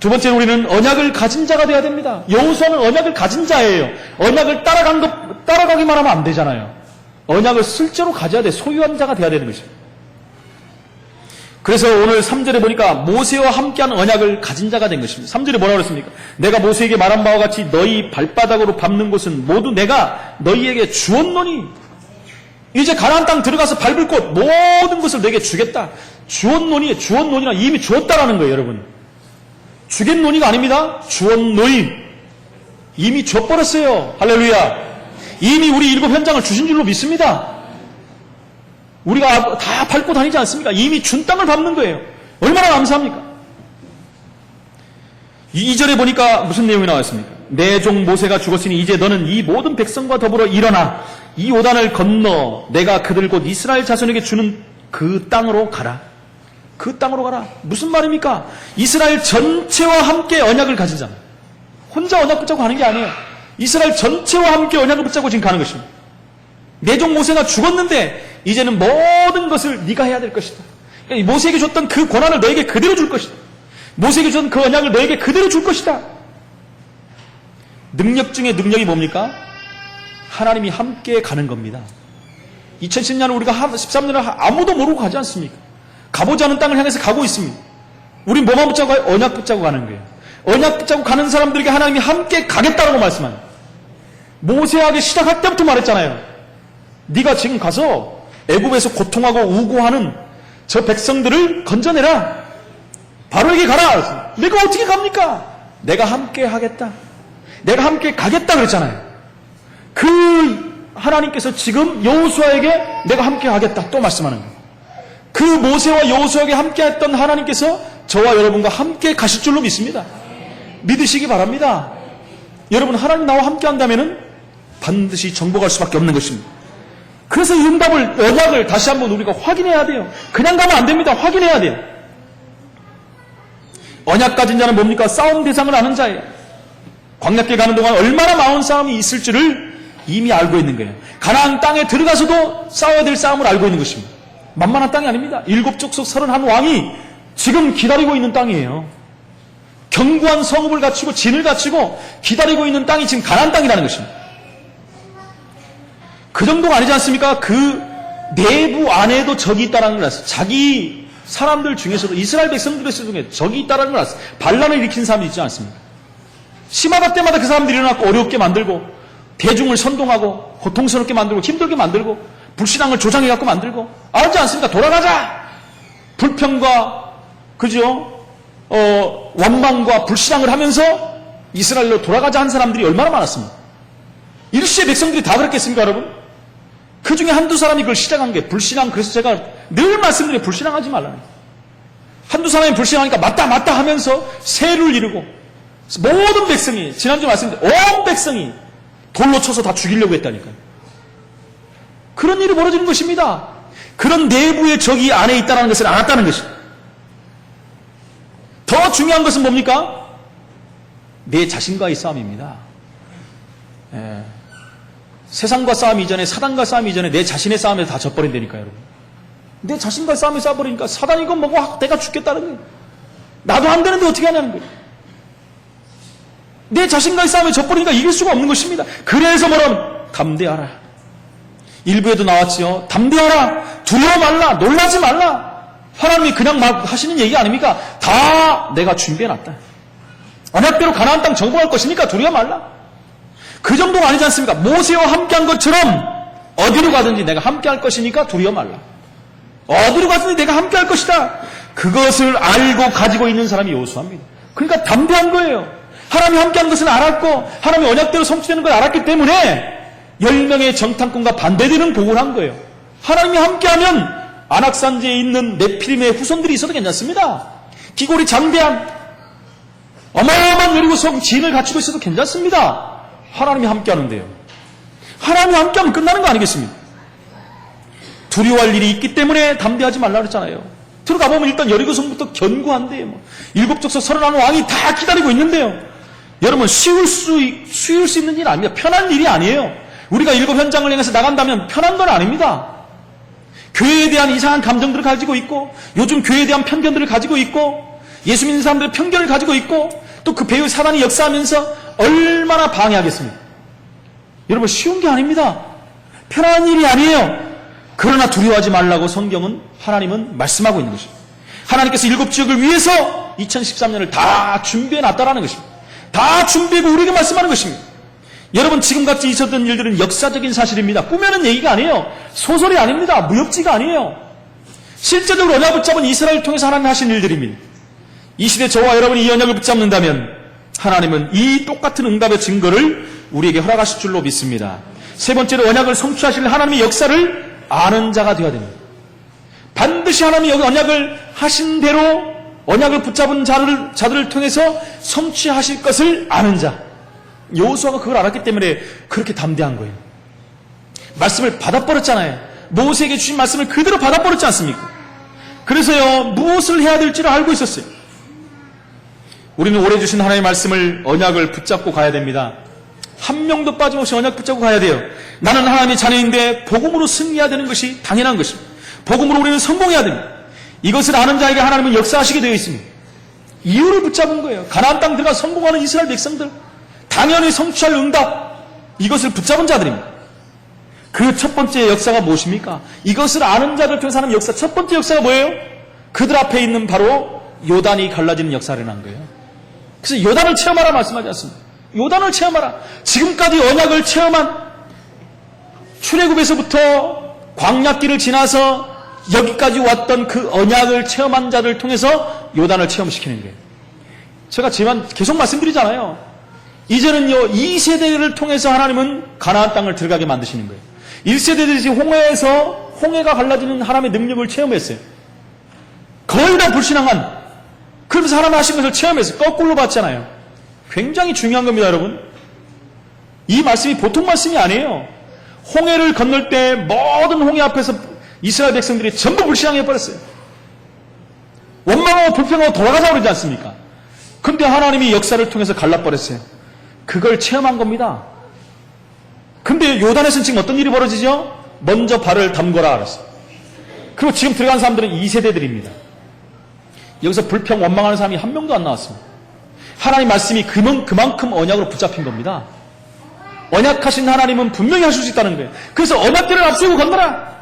두 번째로 우리는 언약을 가진 자가 되어야 됩니다. 여호수아는 언약을 가진 자예요. 언약을 따라가기만 하면 안 되잖아요. 언약을 실제로 가져야 돼. 소유한 자가 되어야 되는 것입니다. 그래서 오늘 3절에 보니까 모세와 함께하는 언약을 가진 자가 된 것입니다. 3절에 뭐라고 그랬습니까? 내가 모세에게 말한 바와 같이 너희 발바닥으로 밟는 곳은 모두 내가 너희에게 주었노니 이제 가나안 땅 들어가서 밟을 곳 모든 것을 내게 주겠다. 주었노니라 이미 주었다라는 거예요, 여러분. 주겠노니가 아닙니다. 주었노니 이미 줘버렸어요. 할렐루야. 이미 우리 7 현장을 주신 줄로 믿습니다. 우리가 다 밟고 다니지 않습니까? 이미 준 땅을 밟는 거예요. 얼마나 감사합니까? 2절에 보니까 무슨 내용이 나왔습니까? 내 종 모세가 죽었으니 이제 너는 이 모든 백성과 더불어 일어나 이 요단을 건너 내가 그들 곧 이스라엘 자손에게 주는 그 땅으로 가라. 그 땅으로 가라. 무슨 말입니까? 이스라엘 전체와 함께 언약을 가진 자. 혼자 언약 붙잡고 가는 게 아니에요. 이스라엘 전체와 함께 언약을 붙잡고 지금 가는 것입니다. 내 종 모세가 죽었는데 이제는 모든 것을 네가 해야 될 것이다. 모세에게 줬던 그 권한을 너에게 그대로 줄 것이다. 모세에게 줬던 그 언약을 너에게 그대로 줄 것이다. 능력 중에 능력이 뭡니까? 하나님이 함께 가는 겁니다. 2010년은 우리가 13년을 아무도 모르고 가지 않습니까? 가보지 않은 땅을 향해서 가고 있습니다. 우린 뭐만 붙잡고 가요? 언약 붙잡고 가는 거예요. 언약 붙잡고 가는 사람들에게 하나님이 함께 가겠다라고 말씀합니다. 모세에게 시작할 때부터 말했잖아요. 네가 지금 가서 애굽에서 고통하고 우고하는 저 백성들을 건져내라. 바로에게 가라. 내가 어떻게 갑니까? 내가 함께 하겠다. 내가 함께 가겠다 그랬잖아요. 그 하나님께서 지금 여호수아에게 내가 함께 하겠다 또 말씀하는 거예요. 그 모세와 여호수아에게 함께 했던 하나님께서 저와 여러분과 함께 가실 줄로 믿습니다. 믿으시기 바랍니다. 여러분, 하나님 나와 함께 한다면은 반드시 정복할 수밖에 없는 것입니다. 그래서 이 응답을, 언약을 다시 한번 우리가 확인해야 돼요. 그냥 가면 안 됩니다. 확인해야 돼요. 언약 가진 자는 뭡니까? 싸움 대상을 아는 자예요. 광야길 가는 동안 얼마나 많은 싸움이 있을 줄을 이미 알고 있는 거예요. 가나안 땅에 들어가서도 싸워야 될 싸움을 알고 있는 것입니다. 만만한 땅이 아닙니다. 7 족속 31왕이 지금 기다리고 있는 땅이에요. 견고한 성읍을 갖추고 진을 갖추고 기다리고 있는 땅이 지금 가나안 땅이라는 것입니다. 그 정도가 아니지 않습니까? 그 내부 안에도 적이 있다는 걸 알았어요. 자기 사람들 중에서도 이스라엘 백성들 중에 적이 있다는 걸 알았어요. 반란을 일으킨 사람이 있지 않습니까? 심하다 때마다 그 사람들이 일어나고 어렵게 만들고 대중을 선동하고 고통스럽게 만들고 힘들게 만들고 불신앙을 조장해갖고 만들고 알지 않습니까? 돌아가자! 불평과 그죠? 원망과 불신앙을 하면서 이스라엘로 돌아가자 한 사람들이 얼마나 많았습니까? 일시에 백성들이 다 그랬겠습니까, 여러분? 그 중에 한두 사람이 그걸 시작한 게 불신앙. 그래서 제가 늘 말씀드려요. 불신앙하지 말라는 거예요. 한두 사람이 불신앙하니까 맞다 하면서 세를 이루고 모든 백성이, 지난주 말씀드린 온 백성이 돌로 쳐서 다 죽이려고 했다니까요. 그런 일이 벌어지는 것입니다. 그런 내부의 적이 안에 있다는 것을 알았다는 것입니다. 더 중요한 것은 뭡니까? 내 자신과의 싸움입니다. 세상과 싸움 이전에, 사단과 싸움 이전에 내 자신의 싸움에 다 져버린다니까요, 여러분. 내 자신과의 싸움에 싸워버리니까 사단이건 뭐고 내가 죽겠다는 거예요. 나도 안 되는데 어떻게 하냐는 거예요. 내 자신과의 싸움에 져버리니까 이길 수가 없는 것입니다. 그래서 뭐라면 담대하라. 일부에도 나왔지요. 담대하라. 두려워 말라. 놀라지 말라. 하나님이 그냥 막 하시는 얘기 아닙니까? 다 내가 준비해놨다. 언약대로 가나안 땅 정복할 것이니까 두려워 말라. 그 정도가 아니지 않습니까? 모세와 함께한 것처럼 어디로 가든지 내가 함께할 것이니까 두려워 말라. 어디로 가든지 내가 함께할 것이다. 그것을 알고 가지고 있는 사람이 여호수아입니다. 그러니까 담대한 거예요. 하나님이 함께한 것을 알았고 하나님이 언약대로 성취되는 걸 알았기 때문에 10명의 정탐꾼과 반대되는 보고를 한 거예요. 하나님이 함께하면 안악산지에 있는 네피림의 후손들이 있어도 괜찮습니다. 기골이 장대한 어마어마한 여리고성 진을 갖추고 있어도 괜찮습니다. 하나님이 함께하는데요. 하나님이 함께하면 끝나는 거 아니겠습니까? 두려워할 일이 있기 때문에 담대하지 말라 그랬잖아요. 들어가 보면 일단 여리고성부터 견고한데요. 7족속 31왕이 다 기다리고 있는데요. 여러분 쉬울 수 있는 일 아닙니다. 편한 일이 아니에요. 우리가 7현장을 향해서 나간다면 편한 건 아닙니다. 교회에 대한 이상한 감정들을 가지고 있고 요즘 교회에 대한 편견들을 가지고 있고 예수 믿는 사람들의 편견을 가지고 있고 또 그 배후 사단이 역사하면서 얼마나 방해하겠습니까? 여러분 쉬운 게 아닙니다. 편안한 일이 아니에요. 그러나 두려워하지 말라고 성경은 하나님은 말씀하고 있는 것입니다. 하나님께서 7지역을 위해서 2013년을 다 준비해놨다라는 것입니다. 다 준비하고 우리에게 말씀하는 것입니다. 여러분 지금같이 있었던 일들은 역사적인 사실입니다. 꾸며낸 얘기가 아니에요. 소설이 아닙니다. 무협지가 아니에요. 실제적으로 언약을 붙잡은 이스라엘을 통해서 하나님 하신 일들입니다. 이 시대 저와 여러분이 이 언약을 붙잡는다면 하나님은 이 똑같은 응답의 증거를 우리에게 허락하실 줄로 믿습니다. 세 번째로 언약을 성취하실 하나님의 역사를 아는 자가 되어야 됩니다. 반드시 하나님이 여기 언약을 하신 대로 언약을 붙잡은 자들을 통해서 성취하실 것을 아는 자. 여호수아가 그걸 알았기 때문에 그렇게 담대한 거예요. 말씀을 받아버렸잖아요. 모세에게 주신 말씀을 그대로 받아버렸지 않습니까? 그래서요 무엇을 해야 될지를 알고 있었어요. 우리는 오래 주신 하나님의 말씀을 언약을 붙잡고 가야 됩니다. 한 명도 빠짐없이 언약 붙잡고 가야 돼요. 나는 하나님의 자녀인데 복음으로 승리해야 되는 것이 당연한 것입니다. 복음으로 우리는 성공해야 됩니다. 이것을 아는 자에게 하나님은 역사하시게 되어 있습니다. 이유를 붙잡은 거예요. 가나안 땅 들어가 성공하는 이스라엘 백성들 당연히 성취할 응답 이것을 붙잡은 자들입니다. 그 첫 번째 역사가 무엇입니까? 이것을 아는 자들 통해서 하는 역사 첫 번째 역사가 뭐예요? 그들 앞에 있는 바로 요단이 갈라지는 역사를 한 거예요. 그래서 요단을 체험하라 말씀하지 않습니다. 요단을 체험하라. 지금까지 언약을 체험한 출애굽에서부터 광야길을 지나서 여기까지 왔던 그 언약을 체험한 자를 통해서 요단을 체험시키는 거예요. 제가 계속 말씀드리잖아요. 이제는요 2세대를 통해서 하나님은 가나안 땅을 들어가게 만드시는 거예요. 1세대들이 홍해가 갈라지는 하나님의 능력을 체험했어요. 거의 다 불신앙한 그러면서 하나님 하신 것을 체험해서 거꾸로 봤잖아요. 굉장히 중요한 겁니다, 여러분. 이 말씀이 보통 말씀이 아니에요. 홍해를 건널 때 모든 홍해 앞에서 이스라엘 백성들이 전부 불신앙해버렸어요. 원망하고 불평하고 돌아가자고 그러지 않습니까? 그런데 하나님이 역사를 통해서 갈라버렸어요. 그걸 체험한 겁니다. 근데 요단에서는 지금 어떤 일이 벌어지죠? 먼저 발을 담궈라 그랬어요. 그리고 지금 들어간 사람들은 2세대들입니다. 여기서 불평, 원망하는 사람이 한 명도 안 나왔습니다. 하나님 말씀이 그만큼 언약으로 붙잡힌 겁니다. 언약하신 하나님은 분명히 하실 수 있다는 거예요. 그래서 언약들을 앞세우고 건너라.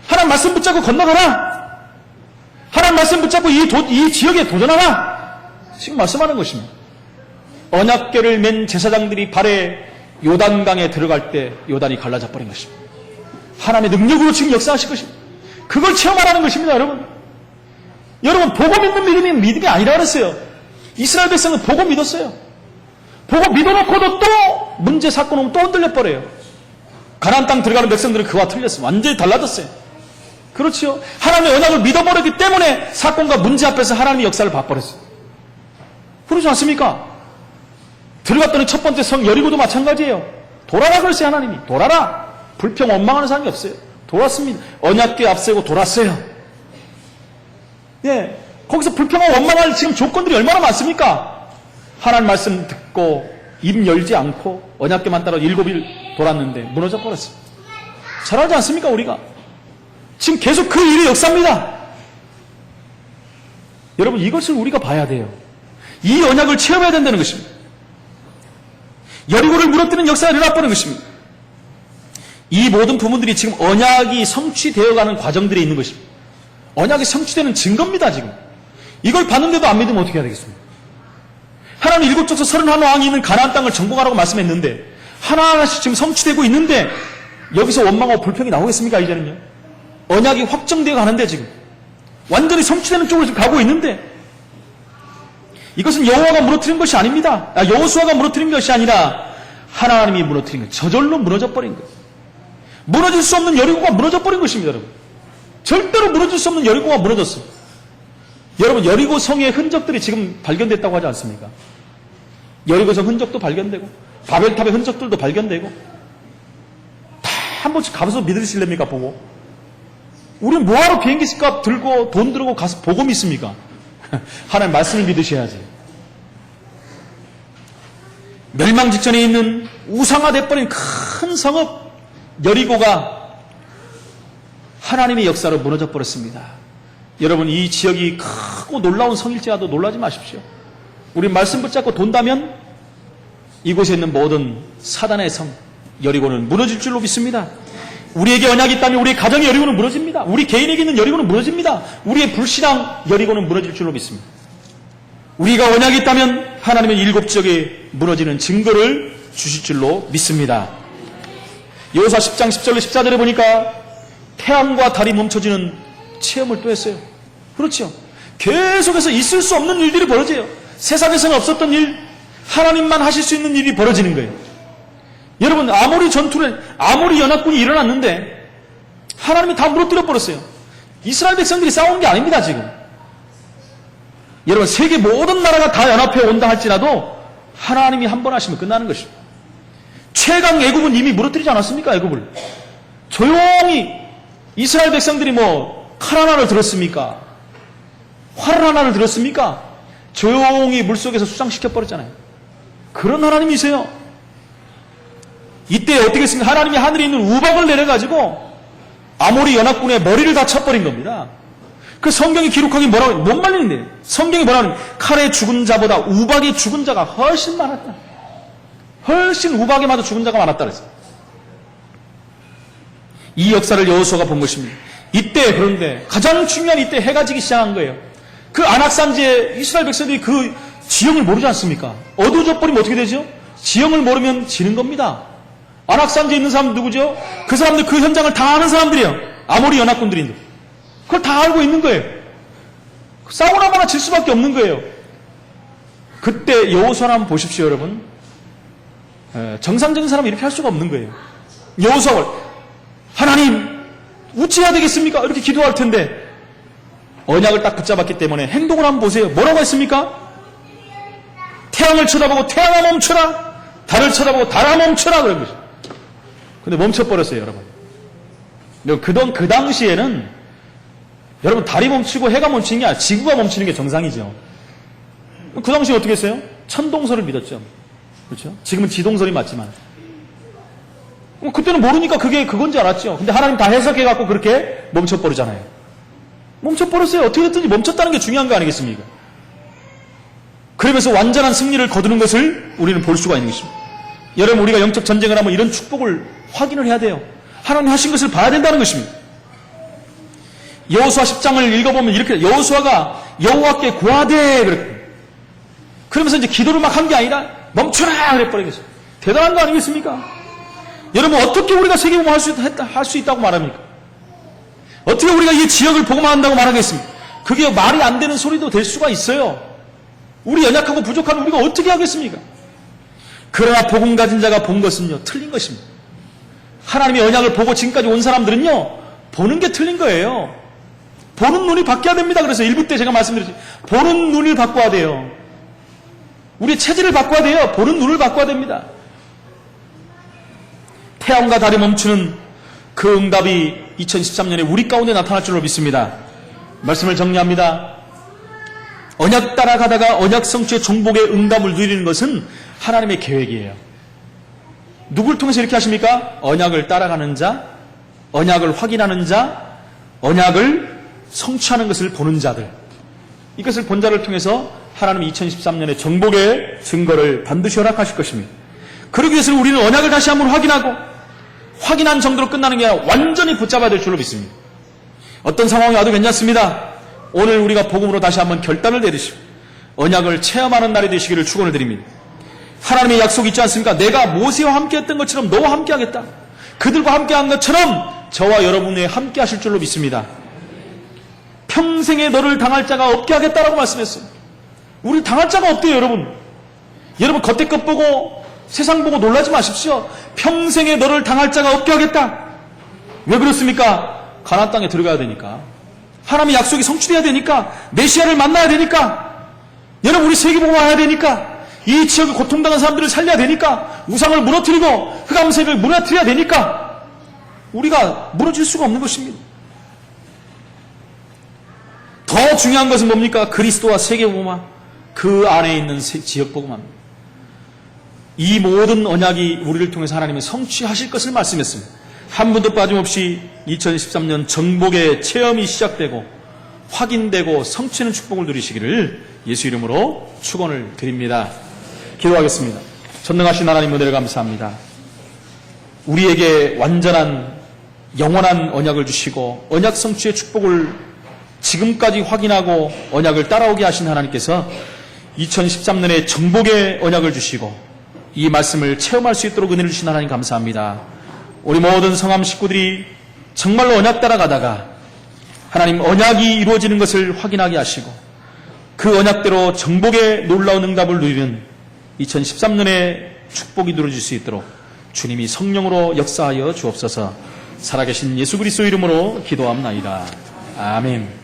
하나님 말씀 붙잡고 건너가라. 하나님 말씀 붙잡고 이 지역에 도전하라. 지금 말씀하는 것입니다. 언약궤를 맨 제사장들이 발에 요단강에 들어갈 때 요단이 갈라져 버린 것입니다. 하나님의 능력으로 지금 역사하실 것입니다. 그걸 체험하라는 것입니다, 여러분. 여러분, 복음 믿는 믿음이 아니라 그랬어요. 이스라엘 백성은 복음 믿었어요. 보고 믿어놓고도 또 문제 사건 오면 또 흔들려 버려요. 가나안 땅 들어가는 백성들은 그와 틀렸어요. 완전히 달라졌어요. 그렇지요. 하나님의 언약을 믿어버렸기 때문에 사건과 문제 앞에서 하나님의 역사를 봐버렸어요. 그렇지 않습니까? 들어갔더니 첫 번째 성 여리고도 마찬가지예요. 돌아라 그랬어요. 하나님이. 돌아라. 불평 원망하는 사람이 없어요. 돌았습니다. 언약궤 앞세고 돌았어요. 예. 거기서 불평하고 원망할 지금 조건들이 얼마나 많습니까? 하나님 말씀 듣고 입 열지 않고 언약궤만 따라 7일 돌았는데 무너져 버렸어요. 잘하지 않습니까 우리가? 지금 계속 그 일이 역사입니다. 여러분 이것을 우리가 봐야 돼요. 이 언약을 체험해야 된다는 것입니다. 여리고를 무너뜨리는 역사가 일어나버리는 것입니다. 이 모든 부분들이 지금 언약이 성취되어가는 과정들에 있는 것입니다. 언약이 성취되는 증거입니다 지금. 이걸 봤는데도 안 믿으면 어떻게 해야 되겠습니까? 하나님 일곱 족속 31왕이 있는 가나안 땅을 정복하라고 말씀했는데 하나하나씩 지금 성취되고 있는데 여기서 원망하고 불평이 나오겠습니까? 이제는요. 언약이 확정되어 가는데 지금 완전히 성취되는 쪽으로 지금 가고 있는데 이것은 여호와가 무너뜨린 것이 아닙니다. 여호수아가 무너뜨린 것이 아니라 하나님이 무너뜨린 것, 저절로 무너져 버린 것. 무너질 수 없는 여리고가 무너져 버린 것입니다. 여러분. 절대로 무너질 수 없는 여리고가 무너졌어요. 여러분 여리고 성의 흔적들이 지금 발견됐다고 하지 않습니까? 여리고성 흔적도 발견되고 바벨탑의 흔적들도 발견되고 다 한 번씩 가서 믿으실랍니까? 보고 우리는 뭐하러 비행기 값 들고 돈 들고 가서 보고 믿습니까? 하나님 말씀을 믿으셔야지. 멸망 직전에 있는 우상화돼버린 큰 성읍 여리고가 하나님의 역사로 무너져 버렸습니다. 여러분 이 지역이 크고 놀라운 성일지라도 놀라지 마십시오. 우리 말씀 붙잡고 돈다면 이곳에 있는 모든 사단의 성 여리고는 무너질 줄로 믿습니다. 우리에게 언약이 있다면 우리의 가정의 여리고는 무너집니다. 우리 개인에게 있는 여리고는 무너집니다. 우리의 불신앙 여리고는 무너질 줄로 믿습니다. 우리가 언약이 있다면 하나님의 일곱 지역에 무너지는 증거를 주실 줄로 믿습니다. 여호수아 10장 10절로 14절에 보니까 태양과 달이 멈춰지는 체험을 또 했어요. 그렇죠. 계속해서 있을 수 없는 일들이 벌어져요. 세상에서는 없었던 일, 하나님만 하실 수 있는 일이 벌어지는 거예요. 여러분 아모리 전투에 아모리 연합군이 일어났는데 하나님이 다 무너뜨려 버렸어요. 이스라엘 백성들이 싸우는 게 아닙니다 지금. 여러분 세계 모든 나라가 다 연합해 온다 할지라도 하나님이 한 번 하시면 끝나는 것입니다. 최강 애굽은 이미 무너뜨리지 않았습니까? 애굽을 조용히 이스라엘 백성들이 뭐 칼 하나를 들었습니까? 활 하나를 들었습니까? 조용히 물속에서 수장시켜 버렸잖아요. 그런 하나님이세요. 이때 어떻게 했습니까? 하나님이 하늘에 있는 우박을 내려가지고 아모리 연합군의 머리를 다 쳐버린 겁니다. 그 성경이 기록하기 뭐라고, 못 말리는데 성경이 뭐라고 하면 칼에 죽은 자보다 우박에 죽은 자가 훨씬 많았다. 훨씬 우박에 맞아 죽은 자가 많았다 그랬어요. 이 역사를 여호수아가 본 것입니다. 이때 그런데 가장 중요한 이때 해가 지기 시작한 거예요. 그 안악산지에 이스라엘 백성들이 그 지형을 모르지 않습니까? 어두워져 버리면 어떻게 되죠? 지형을 모르면 지는 겁니다. 안악산지에 있는 사람 누구죠? 그 사람들 그 현장을 다 아는 사람들이에요. 아모리 연합군들인데 그걸 다 알고 있는 거예요. 싸우나마나 질 수밖에 없는 거예요. 그때 여호수아를 한번 보십시오 여러분. 정상적인 사람은 이렇게 할 수가 없는 거예요. 여호수아가 하나님 어찌해야 되겠습니까? 이렇게 기도할 텐데 언약을 딱 붙잡았기 때문에 행동을 한번 보세요. 뭐라고 했습니까? 태양을 쳐다보고 태양아 멈춰라, 달을 쳐다보고 달아 멈춰라 그런 거죠. 근데 멈춰버렸어요 여러분. 그 당시에는 여러분 달이 멈추고 해가 멈추는 게 아니라 지구가 멈추는 게 정상이죠. 그 당시에 어떻게 했어요? 천동설을 믿었죠. 그렇죠? 지금은 지동설이 맞지만 그때는 모르니까 그게 그건 줄 알았죠. 근데 하나님 다 해석해갖고 그렇게 멈춰버리잖아요. 멈춰버렸어요. 어떻게 됐든지 멈췄다는 게 중요한 거 아니겠습니까? 그러면서 완전한 승리를 거두는 것을 우리는 볼 수가 있는 것입니다. 여러분 우리가 영적 전쟁을 하면 이런 축복을 확인을 해야 돼요. 하나님 하신 것을 봐야 된다는 것입니다. 여호수아 10장을 읽어보면 이렇게 여호수아가 여호와께 구하되 그러면서 이제 기도를 막 한 게 아니라 멈춰라 그래버린 거죠. 대단한 거 아니겠습니까? 여러분 어떻게 우리가 세계복음 할 수 있다고 말합니까? 어떻게 우리가 이 지역을 복음화 한다고 말하겠습니까? 그게 말이 안 되는 소리도 될 수가 있어요. 우리 연약하고 부족한 우리가 어떻게 하겠습니까? 그러나 복음 가진 자가 본 것은요, 틀린 것입니다. 하나님의 언약을 보고 지금까지 온 사람들은요, 보는 게 틀린 거예요. 보는 눈이 바뀌어야 됩니다. 그래서 1부 때 제가 말씀드렸죠. 보는 눈을 바꿔야 돼요. 우리 체질을 바꿔야 돼요. 보는 눈을 바꿔야 됩니다. 태양과 달이 멈추는 그 응답이 2013년에 우리 가운데 나타날 줄로 믿습니다. 말씀을 정리합니다. 언약 따라가다가 언약 성취의 종복의 응답을 누리는 것은 하나님의 계획이에요. 누굴 통해서 이렇게 하십니까? 언약을 따라가는 자, 언약을 확인하는 자, 언약을 성취하는 것을 보는 자들. 이것을 본 자를 통해서 하나님은 2013년에 정복의 증거를 반드시 허락하실 것입니다. 그러기 위해서는 우리는 언약을 다시 한번 확인하고 확인한 정도로 끝나는 게 아니라 완전히 붙잡아야 될 줄로 믿습니다. 어떤 상황이 와도 괜찮습니다. 오늘 우리가 복음으로 다시 한번 결단을 내리시고 언약을 체험하는 날이 되시기를 축원을 드립니다. 하나님의 약속이 있지 않습니까? 내가 모세와 함께했던 것처럼 너와 함께하겠다. 그들과 함께한 것처럼 저와 여러분에 함께하실 줄로 믿습니다. 평생에 너를 당할 자가 없게 하겠다라고 말씀했어요. 우리 당할 자가 없대요, 여러분. 여러분 겉에 것 보고 세상 보고 놀라지 마십시오. 평생에 너를 당할 자가 없게 하겠다. 왜 그렇습니까? 가나안 땅에 들어가야 되니까. 하나님의 약속이 성취돼야 되니까. 메시아를 만나야 되니까. 여러분 우리 세계복음화 해야 되니까. 이 지역에 고통당한 사람들을 살려야 되니까. 우상을 무너뜨리고 흑암세력을 무너뜨려야 되니까. 우리가 무너질 수가 없는 것입니다. 더 중요한 것은 뭡니까? 그리스도와 세계복음화, 그 안에 있는 지역복음화입니다. 이 모든 언약이 우리를 통해서 하나님이 성취하실 것을 말씀했습니다. 한 분도 빠짐없이 2013년 정복의 체험이 시작되고 확인되고 성취하는 축복을 누리시기를 예수 이름으로 축원을 드립니다. 기도하겠습니다. 전능하신 하나님 은혜를 감사합니다. 우리에게 완전한 영원한 언약을 주시고 언약 성취의 축복을 지금까지 확인하고 언약을 따라오게 하신 하나님께서 2013년에 정복의 언약을 주시고 이 말씀을 체험할 수 있도록 은혜를 주신 하나님 감사합니다. 우리 모든 성함 식구들이 정말로 언약 따라가다가 하나님 언약이 이루어지는 것을 확인하게 하시고 그 언약대로 정복의 놀라운 응답을 누리는 2013년에 축복이 이루어질 수 있도록 주님이 성령으로 역사하여 주옵소서. 살아계신 예수 그리스도 이름으로 기도합나이다. 아멘.